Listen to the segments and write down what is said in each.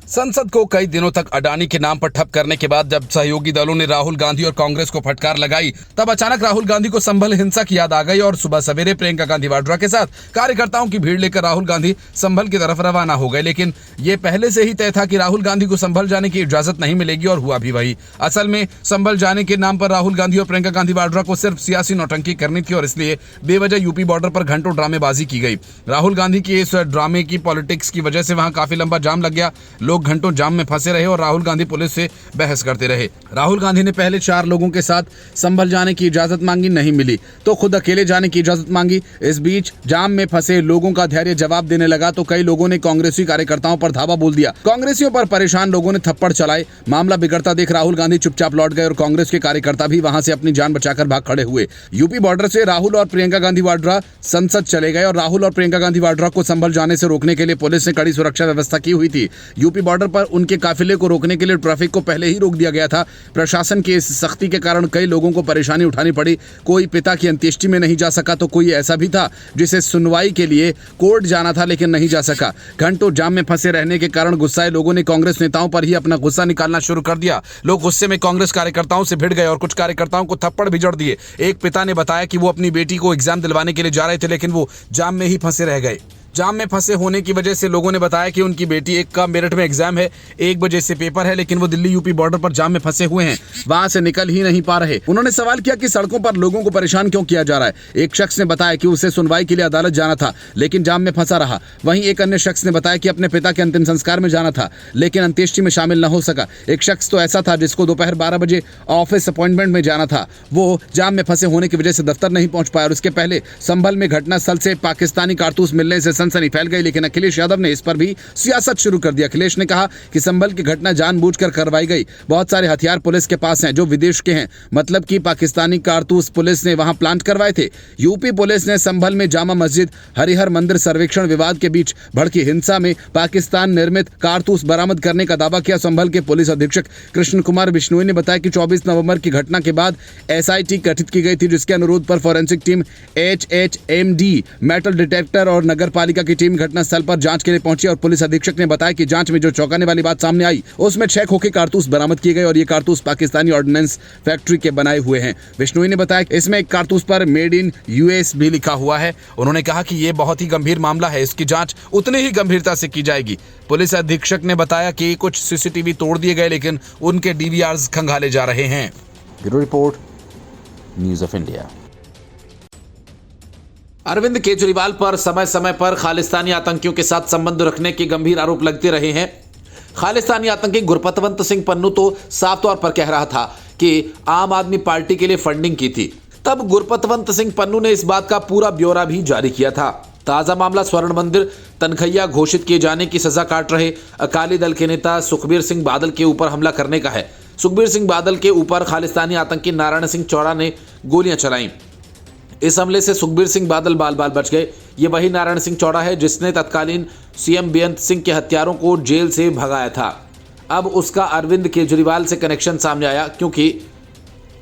संसद को कई दिनों तक अडानी के नाम पर ठप करने के बाद जब सहयोगी दलों ने राहुल गांधी और कांग्रेस को फटकार लगाई, तब अचानक राहुल गांधी को संभल हिंसा की याद आ गई और सुबह सवेरे प्रियंका गांधी वाड्रा के साथ कार्यकर्ताओं की भीड़ लेकर राहुल गांधी संभल की तरफ रवाना हो गए। लेकिन ये पहले से ही तय था कि राहुल गांधी को संभल जाने की इजाजत नहीं मिलेगी और हुआ भी वही। असल में संभल जाने के नाम पर राहुल गांधी और प्रियंका गांधी वाड्रा को सिर्फ सियासी नौटंकी करनी थी और इसलिए बेवजह यूपी बॉर्डर पर घंटों ड्रामेबाजी की गई। राहुल गांधी की इस ड्रामे की पॉलिटिक्स की वजह से वहां काफी लंबा जाम लग गया। लोग घंटों जाम में फंसे रहे और राहुल गांधी पुलिस से बहस करते रहे। राहुल गांधी ने पहले 4 लोगों के साथ संभल जाने की इजाजत मांगी, नहीं मिली तो खुद अकेले जाने की इजाजत मांगी। इस बीच जाम में फंसे लोगों का धैर्य जवाब देने लगा तो कई लोगों ने कांग्रेसी कार्यकर्ताओं पर धावा बोल दिया। कांग्रेसियों पर परेशान लोगों ने थप्पड़ चलाए। मामला बिगड़ता देख राहुल गांधी चुपचाप लौट गए और कांग्रेस के कार्यकर्ता भी वहां से अपनी जान बचाकर भाग खड़े हुए। यूपी बॉर्डर से राहुल और प्रियंका गांधी वाड्रा संसद चले गए और राहुल और प्रियंका गांधी वाड्रा को संभल जाने से रोकने के लिए पुलिस ने कड़ी सुरक्षा व्यवस्था की हुई थी। यूपी बॉर्डर पर उनके काफिले को रोकने के लिए ट्रैफिक को पहले ही रोक दिया गया था। प्रशासन की इस सख्ती के कारण कई लोगों को परेशानी उठानी पड़ी। कोई पिता की अंत्येष्टि में नहीं जा सका तो कोई ऐसा भी था जिसे सुनवाई के लिए कोर्ट जाना था लेकिन नहीं जा सका। घंटों जाम में फंसे रहने के कारण गुस्साए लोगों ने कांग्रेस नेताओं पर ही अपना गुस्सा निकालना शुरू कर दिया। लोग गुस्से में कांग्रेस कार्यकर्ताओं से भिड़ गए और कुछ कार्यकर्ताओं को थप्पड़ भी जड़ दिए। एक पिता ने बताया कि वो अपनी बेटी को एग्जाम दिलवाने के लिए जा रहे थे लेकिन वो जाम में ही फंसे रह गए। जाम में फंसे होने की वजह से लोगों ने बताया कि उनकी बेटी एक का मेरठ में एग्जाम है, 1 बजे से पेपर है लेकिन वो दिल्ली यूपी बॉर्डर पर जाम में फंसे हुए हैं, वहां से निकल ही नहीं पा रहे। उन्होंने सवाल किया कि सड़कों पर लोगों को परेशान क्यों किया जा रहा है। एक शख्स ने बताया कि उसे सुनवाई के लिए अदालत जाना था लेकिन जाम में फंसा रहा। वहीं एक अन्य शख्स ने बताया कि अपने पिता के अंतिम संस्कार में जाना था लेकिन अंत्येष्टि में शामिल न हो सका। एक शख्स तो ऐसा था जिसको दोपहर 12 बजे ऑफिस अपॉइंटमेंट में जाना था, वो जाम में फंसे होने की वजह से दफ्तर नहीं पहुंच पाया और उसके पहले संभल में घटनास्थल से पाकिस्तानी कारतूस मिलने से सनसनी फैल गई। लेकिन अखिलेश यादव ने इस पर भी सियासत शुरू कर दिया। अखिलेश ने कहा कि संभल की घटना जानबूझकर करवाई गई। बहुत सारे हथियार पुलिस के पास हैं जो विदेश के हैं, मतलब कि पाकिस्तानी कारतूस पुलिस ने वहां प्लांट करवाए थे। यूपी पुलिस ने संभल में जामा मस्जिद हरिहर मंदिर सर्वेक्षण विवाद के बीच भड़की हिंसा में पाकिस्तान निर्मित कारतूस बरामद करने का दावा किया। संभल के पुलिस अधीक्षक कृष्ण कुमार बिश्नोई ने बताया कि 24 नवंबर की घटना के बाद SIT गठित की गई थी जिसके अनुरोध पर forensic team HHMD metal detector और नगर पालिका की टीम घटनास्थल पर जांच के लिए पहुंची और पुलिस अधीक्षक ने बताया कि जांच में जो चौंकाने वाली बात सामने आई उसमें 6 खोखे कारतूस बरामद किए गए और ये कारतूस पाकिस्तानी ऑर्डिनेंस फैक्ट्री के बनाए हुए हैं। बिश्नोई ने बताया कि इसमें एक कारतूस पर मेड इन US भी लिखा हुआ है। उन्होंने कहा कि ये बहुत ही गंभीर मामला है, इसकी जांच उतनी ही गंभीरता से की जाएगी। पुलिस अधीक्षक ने बताया कि कुछ CCTV तोड़ दिए गए लेकिन उनके DVRs खंगाले जा रहे हैं। Bureau report, news of India. Arvind Kejriwal पर समय समय पर खालिस्तानी आतंकियों के साथ संबंध रखने के गंभीर आरोप लगते रहे हैं। खालिस्तानी आतंकी गुरपतवंत सिंह पन्नू तो साफ तौर पर कह रहा था कि आम आदमी पार्टी के लिए फंडिंग की थी। तब गुरपतवंत सिंह पन्नू ने इस बात का पूरा ब्यौरा भी जारी किया था। ताजा मामला स्वर्ण मंदिर तनखैया घोषित किए जाने की सजा काट रहे अकाली दल के नेता सुखबीर सिंह बादल के ऊपर हमला करने का है। सुखबीर सिंह बादल के ऊपर खालिस्तानी आतंकी नारायण सिंह चौड़ा ने गोलियां चलाईं। इस हमले से सुखबीर सिंह बादल बाल बाल बच गए। ये वही नारायण सिंह चौड़ा है जिसने तत्कालीन CM बेअंत सिंह के हत्यारों को जेल से भगाया था। अब उसका अरविंद केजरीवाल से कनेक्शन सामने आया क्योंकि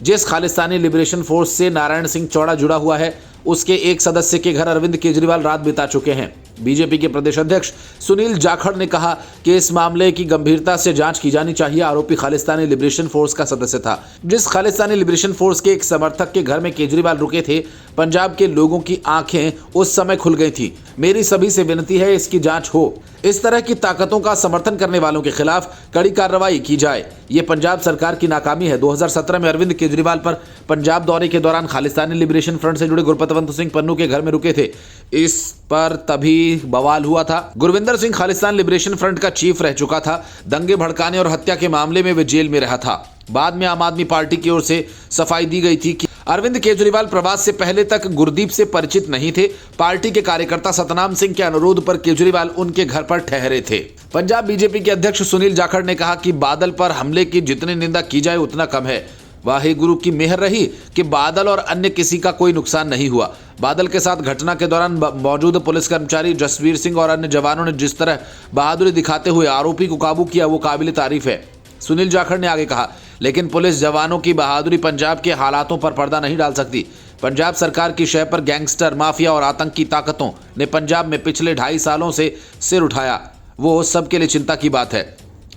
जिस खालिस्तानी लिबरेशन फोर्स से नारायण सिंह चौड़ा जुड़ा हुआ है उसके एक सदस्य के घर अरविंद केजरीवाल रात बिता चुके हैं। बीजेपी के प्रदेश अध्यक्ष सुनील जाखड़ ने कहा कि इस मामले की गंभीरता से जांच की जानी चाहिए। आरोपी खालिस्तानी लिबरेशन फोर्स का सदस्य था। जिस खालिस्तानी लिबरेशन फोर्स के एक समर्थक के घर में केजरीवाल रुके थे, पंजाब के लोगों की आंखें उस समय खुल गई थी। मेरी सभी से विनती है इसकी जांच हो। इस तरह की ताकतों का समर्थन करने वालों के खिलाफ कड़ी कार्रवाई की जाए। ये पंजाब सरकार की नाकामी है। 2017 में अरविंद केजरीवाल पर पंजाब दौरे के दौरान खालिस्तानी लिबरेशन फ्रंट से जुड़े गुरपतवंत सिंह पन्नू के घर में रुके थे। इस पर तभी बवाल हुआ था। गुरविंदर सिंह खालिस्तान लिबरेशन फ्रंट का चीफ रह चुका था। दंगे भड़काने और हत्या के मामले में वे जेल में रहा था। बाद में आम आदमी पार्टी की ओर से सफाई दी गई थी कि अरविंद केजरीवाल प्रवास से पहले तक गुरदीप से परिचित नहीं थे। पार्टी के कार्यकर्ता सतनाम सिंह के अनुरोध पर केजरीवाल उनके घर पर ठहरे थे। पंजाब बीजेपी के अध्यक्ष सुनील जाखड़ ने कहा कि बादल पर हमले की जितनी निंदा की जाए उतना कम है। वाहिगुरु की मेहर रही कि बादल और अन्य किसी का कोई नुकसान नहीं हुआ। बादल के साथ घटना के दौरान मौजूद पुलिस कर्मचारी जसवीर सिंह और अन्य जवानों ने जिस तरह बहादुरी दिखाते हुए आरोपी को काबू किया वो काबिल तारीफ है। सुनील जाखड़ ने आगे कहा, लेकिन पुलिस जवानों की बहादुरी पंजाब के हालातों पर पर्दा नहीं डाल सकती। पंजाब सरकार की शय पर गैंगस्टर, माफिया और आतंकी ताकतों ने पंजाब में पिछले 2.5 सालों से सिर उठाया, वो सबके लिए चिंता की बात है।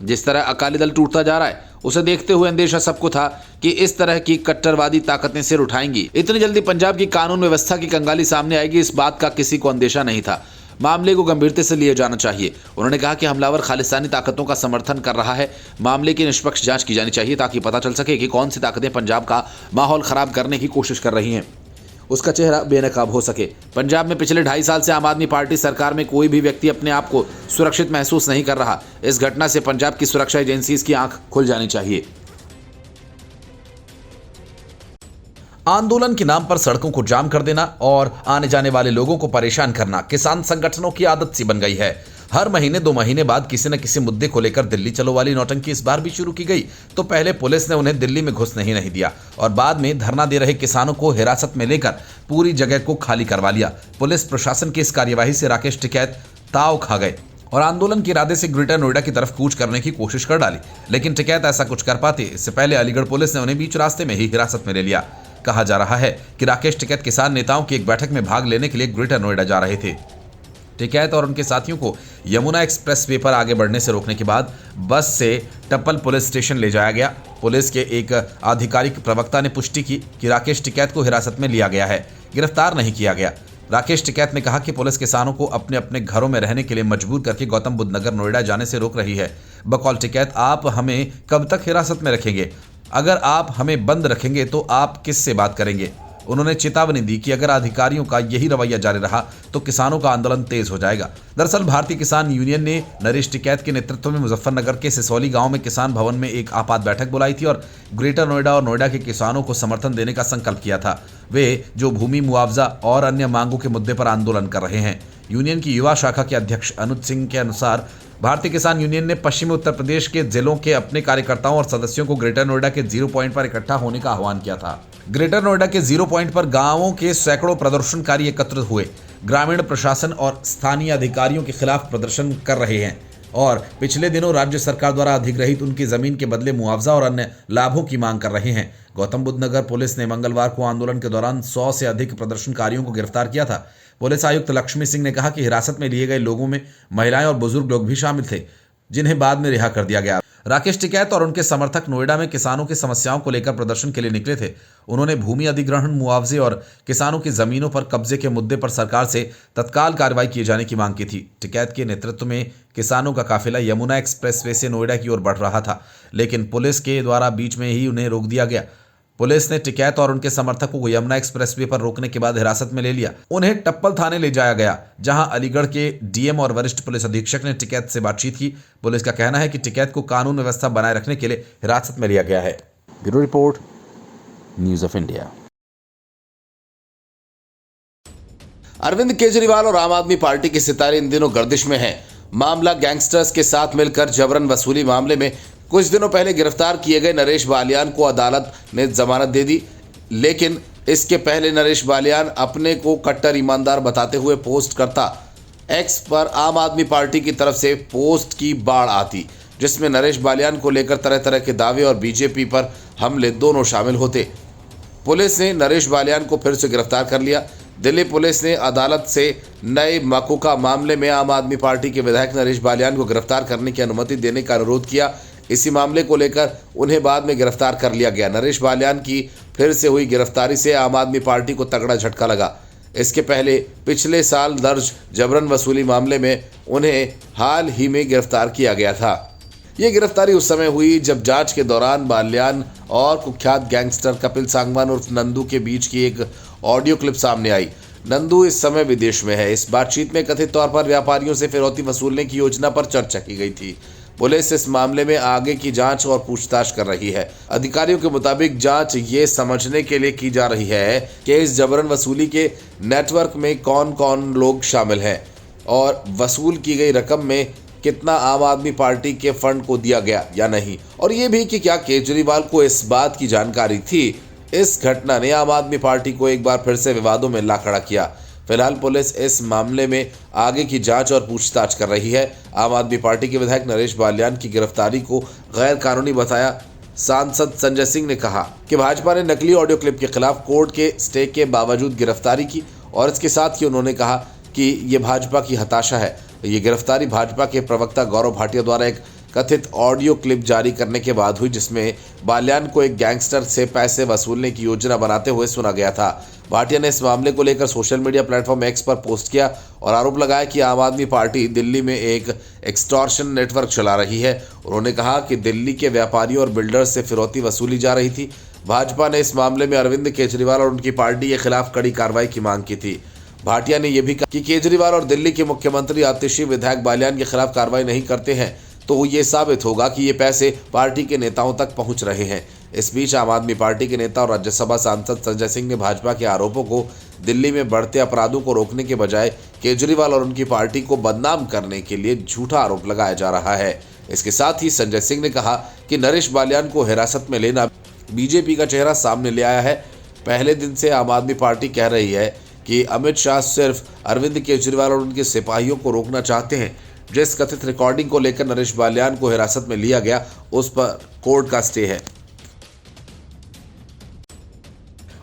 जिस तरह अकाली दल टूटता जा रहा है, उसे देखते हुए अंदेशा सबको था कि इस तरह की कट्टरवादी ताकतें सिर उठाएंगी। इतनी जल्दी पंजाब की कानून व्यवस्था की कंगाली सामने आएगी, इस बात का किसी को अंदेशा नहीं था। मामले को गंभीरता से लिया जाना चाहिए। उन्होंने कहा कि हमलावर खालिस्तानी ताकतों का समर्थन कर रहा है। मामले की निष्पक्ष जांच की जानी चाहिए ताकि पता चल सके कि कौन सी ताकतें पंजाब का माहौल खराब करने की कोशिश कर रही हैं, उसका चेहरा बेनकाब हो सके। पंजाब में पिछले 2.5 साल से आम आदमी पार्टी सरकार में कोई भी व्यक्ति अपने आप को सुरक्षित महसूस नहीं कर रहा। इस घटना से पंजाब की सुरक्षा एजेंसीज की आंख खुल जानी चाहिए। आंदोलन के नाम पर सड़कों को जाम कर देना और आने जाने वाले लोगों को परेशान करना किसान संगठनों की आदत सी बन गई है। हर महीने 2 महीने बाद किसी न किसी मुद्दे को लेकर दिल्ली चलो वाली नौटंकी इस बार भी शुरू की गई। तो पहले पुलिस ने उन्हें दिल्ली में घुसने ही नहीं दिया और बाद में धरना दे रहे किसानों को हिरासत में लेकर पूरी जगह को खाली करवा लिया। पुलिस प्रशासन की इस कार्यवाही से राकेश टिकैत ताव खा गए और आंदोलन के इरादे से ग्रेटर नोएडा की तरफ कूच करने की कोशिश कर डाली, लेकिन टिकैत ऐसा कुछ कर पाते इससे पहले अलीगढ़ पुलिस ने उन्हें बीच रास्ते में ही हिरासत में ले लिया। कहा जा रहा है कि राकेश टिकैत किसान नेताओं की एक बैठक में भाग लेने के लिए ग्रेटर नोएडा जा रहे थे। टिकैत और उनके साथियों को यमुना एक्सप्रेस वे पर आगे बढ़ने से रोकने के बाद बस से टप्पल पुलिस स्टेशन ले जाया गया। पुलिस के एक आधिकारिक प्रवक्ता ने पुष्टि की कि राकेश टिकैत को हिरासत में लिया गया है, गिरफ्तार नहीं किया गया। राकेश टिकैत ने कहा कि पुलिस किसानों को अपने अपने घरों में रहने के लिए मजबूर करके गौतम बुद्ध नगर नोएडा जाने से रोक रही है। बकौल टिकैत, आप हमें कब तक हिरासत में रखेंगे? अगर आप हमें बंद रखेंगे तो आप किससे बात करेंगे? उन्होंने चेतावनी दी कि अगर अधिकारियों का यही रवैया जारी रहा तो किसानों का आंदोलन तेज हो जाएगा। दरअसल भारतीय किसान यूनियन ने नरेश टिकैत के नेतृत्व में मुजफ्फरनगर के सिसौली गांव में किसान भवन में एक आपात बैठक बुलाई थी और ग्रेटर नोएडा और नोएडा के किसानों को समर्थन देने का संकल्प किया था। वे जो भूमि मुआवजा और अन्य मांगों के मुद्दे पर आंदोलन कर रहे हैं। यूनियन की युवा शाखा के अध्यक्ष अनुज सिंह के अनुसार भारतीय किसान यूनियन ने पश्चिमी उत्तर प्रदेश के जिलों के अपने कार्यकर्ताओं और सदस्यों को ग्रेटर नोएडा के 0 पॉइंट पर इकट्ठा होने का आह्वान किया था। ग्रेटर नोएडा के 0 पॉइंट पर गांवों के सैकड़ों प्रदर्शनकारी एकत्रित हुए, ग्रामीण प्रशासन और स्थानीय अधिकारियों के खिलाफ प्रदर्शन कर रहे हैं और पिछले दिनों राज्य सरकार द्वारा अधिग्रहित उनकी जमीन के बदले मुआवजा और अन्य लाभों की मांग कर रहे हैं। गौतम बुद्ध नगर पुलिस ने मंगलवार को आंदोलन के दौरान 100 से अधिक प्रदर्शनकारियों को गिरफ्तार किया था। पुलिस आयुक्त लक्ष्मी सिंह ने कहा कि हिरासत में लिए गए लोगों में महिलाएं और बुजुर्ग लोग भी शामिल थे, जिन्हें बाद में रिहा कर दिया गया। राकेश टिकैत और उनके समर्थक नोएडा में किसानों की समस्याओं को लेकर प्रदर्शन के लिए निकले थे। उन्होंने भूमि अधिग्रहण, मुआवजे और किसानों की जमीनों पर कब्जे के मुद्दे पर सरकार से तत्काल कार्रवाई किए जाने की मांग की थी। टिकैत के नेतृत्व में किसानों का काफिला यमुना एक्सप्रेसवे से नोएडा की ओर बढ़ रहा था, लेकिन पुलिस के द्वारा बीच में ही उन्हें रोक दिया गया। पुलिस ने टिकैत और उनके समर्थकों को यमुना एक्सप्रेसवे पर रोकने के बाद हिरासत में ले लिया। उन्हें टप्पल थाने ले जाया गया, जहां अलीगढ़ के डीएम और वरिष्ठ पुलिस अधीक्षक ने टिकैत से बातचीत की। पुलिस का कहना है कि टिकैत को कानून व्यवस्था बनाए रखने के लिए हिरासत में लिया गया है। Bureau report, news of India. Arvind Kejriwal और आम आदमी पार्टी के सितारे इन दिनों गर्दिश में हैं। मामला गैंगस्टर्स के साथ मिलकर जबरन वसूली मामले में कुछ दिनों पहले गिरफ्तार किए गए नरेश बालियान को अदालत ने जमानत दे दी, लेकिन इसके पहले नरेश बालियान अपने को कट्टर ईमानदार बताते हुए पोस्ट करता। एक्स पर आम आदमी पार्टी की तरफ से पोस्ट की बाढ़ आती, जिसमें नरेश बालियान को लेकर तरह तरह के दावे और बीजेपी पर हमले दोनों शामिल होते। पुलिस ने नरेश बालियान को फिर से गिरफ्तार कर लिया। दिल्ली पुलिस ने अदालत से नए मकुका मामले में आम आदमी पार्टी के विधायक नरेश बालियान को गिरफ्तार करने की अनुमति देने का अनुरोध किया। इसी मामले को लेकर उन्हें बाद में गिरफ्तार कर लिया गया। नरेश बालियान की फिर से हुई गिरफ्तारी से आम आदमी पार्टी को तगड़ा झटका लगा। इसके पहले पिछले साल दर्ज जबरन वसूली मामले में उन्हें हाल ही में गिरफ्तार किया गया था। ये गिरफ्तारी उस समय हुई जब जांच के दौरान बालियान और कुख्यात गैंगस्टर कपिल सांगवान उर्फ नंदू के बीच की एक ऑडियो क्लिप सामने आई। नंदू इस समय विदेश में है। इस बातचीत में कथित तौर पर व्यापारियों से फिरौती वसूलने की योजना पर चर्चा की गई थी। पुलिस इस मामले में आगे की जांच और पूछताछ कर रही है। अधिकारियों के मुताबिक जांच ये समझने के लिए की जा रही है कि इस जबरन वसूली के नेटवर्क में कौन कौन लोग शामिल हैं और वसूल की गई रकम में कितना आम आदमी पार्टी के फंड को दिया गया या नहीं, और ये भी कि क्या केजरीवाल को इस बात की जानकारी थी। इस घटना ने आम आदमी पार्टी को एक बार फिर से विवादों में ला खड़ा किया। फिलहाल पुलिस इस मामले में आगे की जांच और पूछताछ कर रही है। आम आदमी पार्टी के विधायक नरेश बालियान की गिरफ्तारी को गैर कानूनी बताया। सांसद संजय सिंह ने कहा कि भाजपा ने नकली ऑडियो क्लिप के खिलाफ कोर्ट के स्टे के बावजूद गिरफ्तारी की और इसके साथ ही उन्होंने कहा कि ये भाजपा की हताशा है। ये गिरफ्तारी भाजपा के प्रवक्ता गौरव भाटिया द्वारा एक कथित ऑडियो क्लिप जारी करने के बाद हुई, जिसमें बाल्यान को एक गैंगस्टर से पैसे वसूलने की योजना बनाते हुए सुना गया था। भाटिया ने इस मामले को लेकर सोशल मीडिया प्लेटफॉर्म एक्स पर पोस्ट किया और आरोप लगाया कि आम आदमी पार्टी दिल्ली में एक एक्सटॉर्शन नेटवर्क चला रही है। उन्होंने कहा कि दिल्ली के व्यापारियों और बिल्डर्स से फिरौती वसूली जा रही थी। भाजपा ने इस मामले में अरविंद केजरीवाल और उनकी पार्टी के खिलाफ कड़ी कार्रवाई की मांग की थी। भाटिया ने यह भी कहा कि केजरीवाल और दिल्ली के मुख्यमंत्री आतिशी विधायक बाल्यान के खिलाफ कार्रवाई नहीं करते हैं तो ये साबित होगा कि ये पैसे पार्टी के नेताओं तक पहुंच रहे हैं। इस बीच आम आदमी पार्टी के नेता और राज्यसभा सांसद संजय सिंह ने भाजपा के आरोपों को दिल्ली में बढ़ते अपराधों को रोकने के बजाय केजरीवाल और उनकी पार्टी को बदनाम करने के लिए झूठा आरोप लगाया जा रहा है। इसके साथ ही संजय सिंह ने कहा कि नरेश बाल्यान को हिरासत में लेना बीजेपी का चेहरा सामने ले आया है। पहले दिन से आम आदमी पार्टी कह रही है कि अमित शाह सिर्फ अरविंद केजरीवाल और उनके सिपाहियों को रोकना चाहते हैं। जिस कथित रिकॉर्डिंग को लेकर नरेश बाल्यान को हिरासत में लिया गया, उस पर कोर्ट का स्टे है।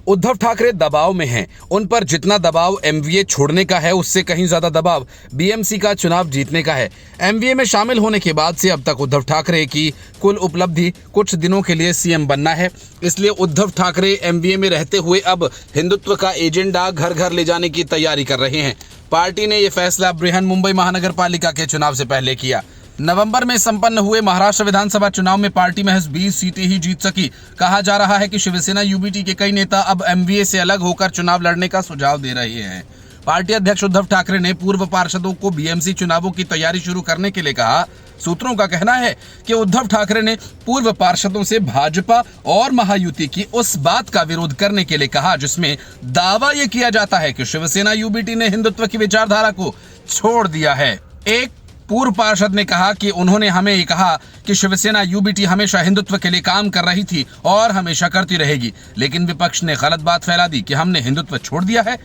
उद्धव ठाकरे दबाव में हैं। उन पर जितना दबाव एमवीए छोड़ने का है उससे कहीं ज्यादा दबाव बीएमसी का चुनाव जीतने का है। एमवीए में शामिल होने के बाद से अब तक उद्धव ठाकरे की कुल उपलब्धि कुछ दिनों के लिए सीएम बनना है। इसलिए उद्धव ठाकरे एमवीए में रहते हुए अब हिंदुत्व का एजेंडा घर घर ले जाने की तैयारी कर रहे हैं। पार्टी ने यह फैसला बृहन मुंबई महानगर पालिका के चुनाव से पहले किया। नवंबर में संपन्न हुए महाराष्ट्र विधानसभा चुनाव में पार्टी महज 20 सीटें ही जीत सकी। कहा जा रहा है कि शिवसेना यूबीटी के कई नेता अब एमवीए से अलग होकर चुनाव लड़ने का सुझाव दे रहे हैं। पार्टी अध्यक्ष उद्धव ठाकरे ने पूर्व पार्षदों को बीएमसी चुनावों की तैयारी शुरू करने के लिए कहा। सूत्रों का कहना है कि उद्धव ठाकरे ने पूर्व पार्षदों से भाजपा और महायुति की उस बात का विरोध करने के लिए कहा जिसमें दावा यह किया जाता है कि शिवसेना यूबीटी ने हिंदुत्व की विचारधारा को छोड़ दिया है। एक पूर्व पार्षद ने कहा कि उन्होंने हमें ये कहा कि शिवसेना यूबीटी हमेशा हिंदुत्व के लिए काम कर रही थी और हमेशा करती रहेगी, लेकिन विपक्ष ने गलत बात फैला दी कि हमने हिंदुत्व छोड़ दिया है।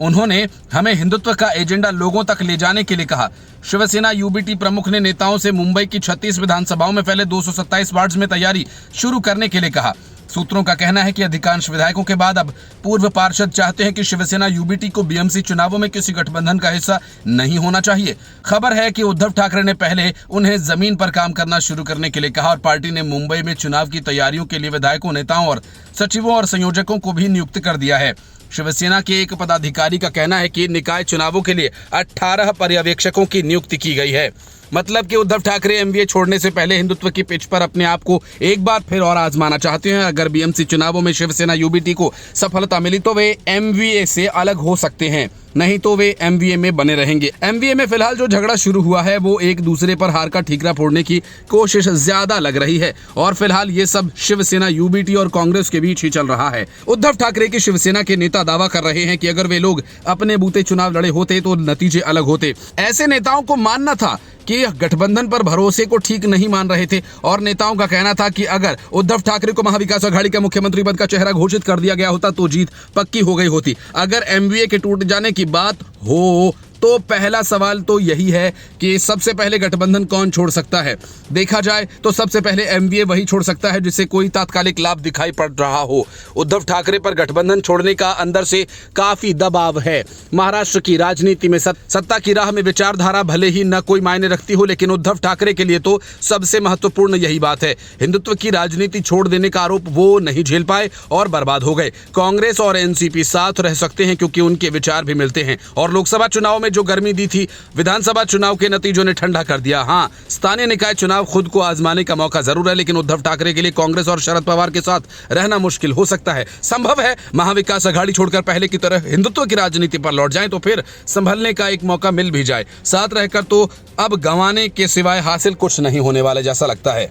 उन्होंने हमें हिंदुत्व का एजेंडा लोगों तक ले जाने के लिए कहा। शिवसेना यूबीटी प्रमुख ने नेताओं से मुंबई की 36 विधानसभाओं में फैले 227 वार्ड में तैयारी शुरू करने के लिए कहा। सूत्रों का कहना है कि अधिकांश विधायकों के बाद अब पूर्व पार्षद चाहते हैं कि शिवसेना यूबीटी को बीएमसी चुनावों में किसी गठबंधन का हिस्सा नहीं होना चाहिए। खबर है कि उद्धव ठाकरे ने पहले उन्हें जमीन पर काम करना शुरू करने के लिए कहा और पार्टी ने मुंबई में चुनाव की तैयारियों के लिए विधायकों, नेताओं और सचिवों और संयोजकों को भी नियुक्त कर दिया है। शिवसेना के एक पदाधिकारी का कहना है कि निकाय चुनावों के लिए 18 पर्यवेक्षकों की नियुक्ति की गई है। मतलब कि उद्धव ठाकरे एमवीए छोड़ने से पहले हिंदुत्व की पिच पर अपने आप को एक बार फिर और आजमाना चाहते हैं। अगर बीएमसी चुनावों में शिवसेना यूबीटी को सफलता मिली तो वे एमवीए से अलग हो सकते हैं, नहीं तो वे एमवीए में बने रहेंगे। एमवीए में फिलहाल जो झगड़ा शुरू हुआ है वो एक दूसरे पर हार का ठीकरा फोड़ने की कोशिश ज्यादा लग रही है और फिलहाल ये सब शिवसेना यूबीटी और कांग्रेस के बीच ही चल रहा है। उद्धव ठाकरे की शिवसेना के नेता दावा कर रहे हैं कि अगर वे लोग अपने बूते चुनाव लड़े होते तो नतीजे अलग होते। ऐसे नेताओं को मानना था कि गठबंधन पर भरोसे को ठीक नहीं मान रहे थे और नेताओं का कहना था कि अगर उद्धव ठाकरे को महाविकास आघाड़ी का मुख्यमंत्री पद का चेहरा घोषित कर दिया गया होता तो जीत पक्की हो गई होती। अगर एमवीए के टूट जाने की बात हो तो पहला सवाल तो यही है कि सबसे पहले गठबंधन कौन छोड़ सकता है। देखा जाए तो सबसे पहले एमवीए वही छोड़ सकता है जिसे कोई तात्कालिक लाभ दिखाई पड़ रहा हो। उद्धव ठाकरे पर गठबंधन छोड़ने का अंदर से काफी दबाव है। महाराष्ट्र की राजनीति में सत्ता की राह में विचारधारा भले ही न कोई मायने रखती हो, लेकिन उद्धव ठाकरे के लिए तो सबसे महत्वपूर्ण यही बात है। हिंदुत्व की राजनीति छोड़ देने का आरोप वो नहीं झेल पाए और बर्बाद हो गए। कांग्रेस और एनसीपी साथ रह सकते हैं क्योंकि उनके विचार भी मिलते हैं और लोकसभा चुनाव में जो गर्मी दी थी विधानसभा चुनाव के नतीजों ने ठंडा कर दिया। हाँ, स्थानीय निकाय चुनाव खुद को आजमाने का मौका जरूर है, लेकिन उद्धव ठाकरे के लिए कांग्रेस और शरद पवार के साथ रहना मुश्किल हो सकता है। संभव है महाविकास आघाड़ी छोड़कर पहले की तरह हिंदुत्व की राजनीति पर लौट जाएं तो फिर संभलने का एक मौका मिल भी जाए। साथ रहकर तो अब गंवाने के सिवाय हासिल कुछ नहीं होने वाला जैसा लगता है।